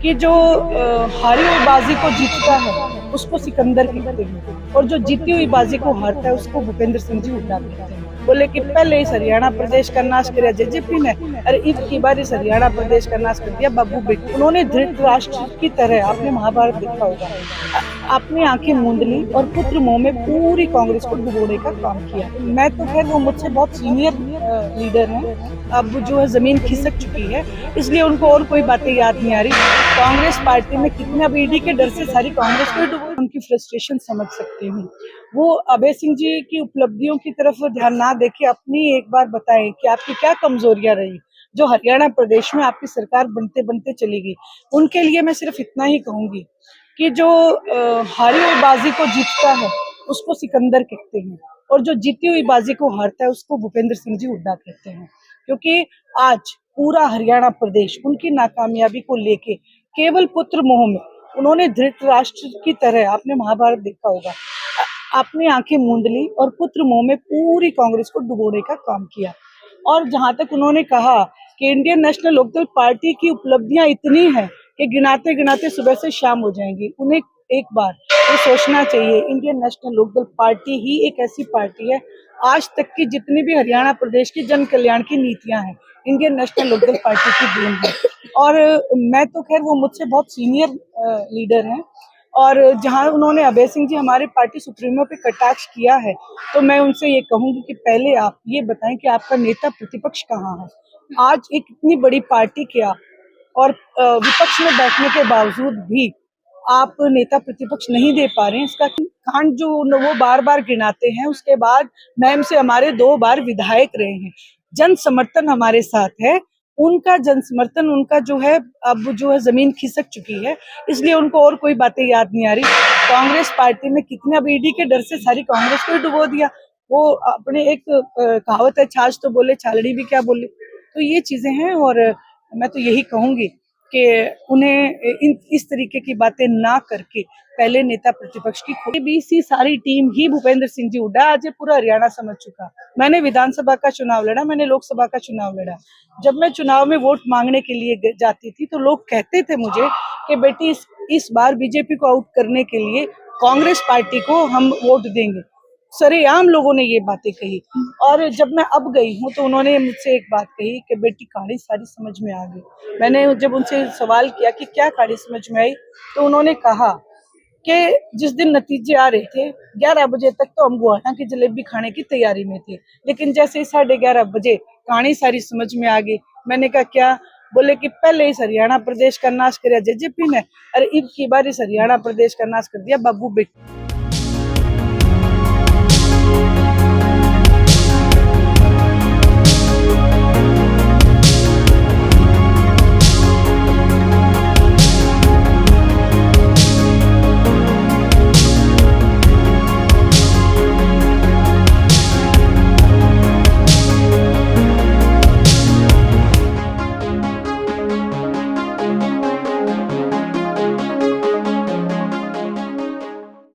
कि जो हारी हुई बाजी को जीतता है उसको सिकंदर कहते हैं और जो जीती हुई बाजी को हारता है उसको भूपेंद्र सिंह जी हुड्डा कहते हैं। बोले कि पहले इस हरियाणा प्रदेश का नाश किया जेजेपी ने, अरे इब की बार इस हरियाणा प्रदेश का नाश कर दिया बाबू बेटी। उन्होंने धृतराष्ट्र की तरह, आपने महाभारत देखा होगा, अपनी आंखें मूंद ली और पुत्र मोह में पूरी कांग्रेस को डुबोने का काम किया। मैं तो खैर वो मुझसे बहुत सीनियर लीडर हैं, अब जो है जमीन खिसक चुकी है, इसलिए उनको और कोई बातें याद नहीं आ रही। कांग्रेस पार्टी में कितना ईडी के डर से सारी कांग्रेस को डुबो, उनकी फ्रस्ट्रेशन समझ सकती हूँ। वो अभय सिंह जी की उपलब्धियों की तरफ ध्यान ना देके अपनी एक बार बताएं कि आपकी क्या कमजोरियां रही जो हरियाणा प्रदेश में आपकी सरकार बनते बनते चली गई। उनके लिए मैं सिर्फ इतना ही कहूंगी कि जो हारी हुई बाजी को जीतता है उसको सिकंदर कहते हैं और जो जीती हुई बाजी को हारता है उसको भूपेंद्र सिंह जी हुड्डा कहते हैं। क्योंकि आज पूरा हरियाणा प्रदेश उनकी नाकामयाबी को लेके केवल पुत्र मोह में, उन्होंने धृतराष्ट्र की तरह, आपने महाभारत देखा होगा, अपनी आंखें मूंद ली और पुत्र मोह में पूरी कांग्रेस को डुबोने का काम किया। और जहां तक उन्होंने कहा कि इंडियन नेशनल लोकदल पार्टी की उपलब्धियां इतनी हैं कि गिनाते गिनाते सुबह से शाम हो जाएंगी, उन्हें एक बार ये सोचना चाहिए इंडियन नेशनल लोकदल पार्टी ही एक ऐसी पार्टी है, आज तक की जितनी भी हरियाणा प्रदेश की जन कल्याण की नीतियां हैं इंडियन नेशनल लोकदल पार्टी की देन है। और मैं तो खैर वो मुझसे बहुत सीनियर लीडर हैं, और जहां उन्होंने अभय सिंह जी हमारे पार्टी सुप्रीमो पे कटाक्ष किया है, तो मैं उनसे ये कहूंगी कि पहले आप ये बताएं कि आपका नेता प्रतिपक्ष कहाँ है। आज एक इतनी बड़ी पार्टी के आप और विपक्ष में बैठने के बावजूद भी आप नेता प्रतिपक्ष नहीं दे पा रहे हैं। इसका कांड जो वो बार बार गिनाते हैं, उसके बाद मैम से हमारे 2 बार विधायक रहे हैं, जन समर्थन हमारे साथ है, उनका जन समर्थन, उनका जो है अब जो है जमीन खिसक चुकी है, इसलिए उनको और कोई बातें याद नहीं आ रही। कांग्रेस पार्टी में कितने, अब ईडी के डर से सारी कांग्रेस को ही डुबो दिया। वो अपने एक कहावत है, छाछ तो बोले छालड़ी भी क्या बोले, तो ये चीजें हैं। और मैं तो यही कहूंगी कि उन्हें इस तरीके की बातें ना करके पहले नेता प्रतिपक्ष की बीसी सारी टीम ही भूपेंद्र सिंह जी हुड्डा, आज ये पूरा हरियाणा समझ चुका। मैंने विधानसभा का चुनाव लड़ा, मैंने लोकसभा का चुनाव लड़ा। जब मैं चुनाव में वोट मांगने के लिए जाती थी तो लोग कहते थे मुझे कि बेटी इस बार बीजेपी को आउट करने के लिए कांग्रेस पार्टी को हम वोट देंगे। सरेआम लोगों ने ये बातें कही। और जब मैं अब गई हूँ तो उन्होंने मुझसे एक बात कही कि बेटी कहानी सारी समझ में आ गई। मैंने जब उनसे सवाल किया कि क्या कहानी समझ में आई, तो उन्होंने कहा कि जिस दिन नतीजे आ रहे थे 11 बजे तक तो हम गुआना की जलेबी खाने की तैयारी में थे, लेकिन जैसे ही 11:30 बजे कहानी सारी समझ में आ गई। मैंने कहा क्या? बोले कि पहले इस हरियाणा प्रदेश का नाश किया जेजेपी ने, अरे इब की बार इस हरियाणा प्रदेश का नाश कर दिया बाबू बेटी।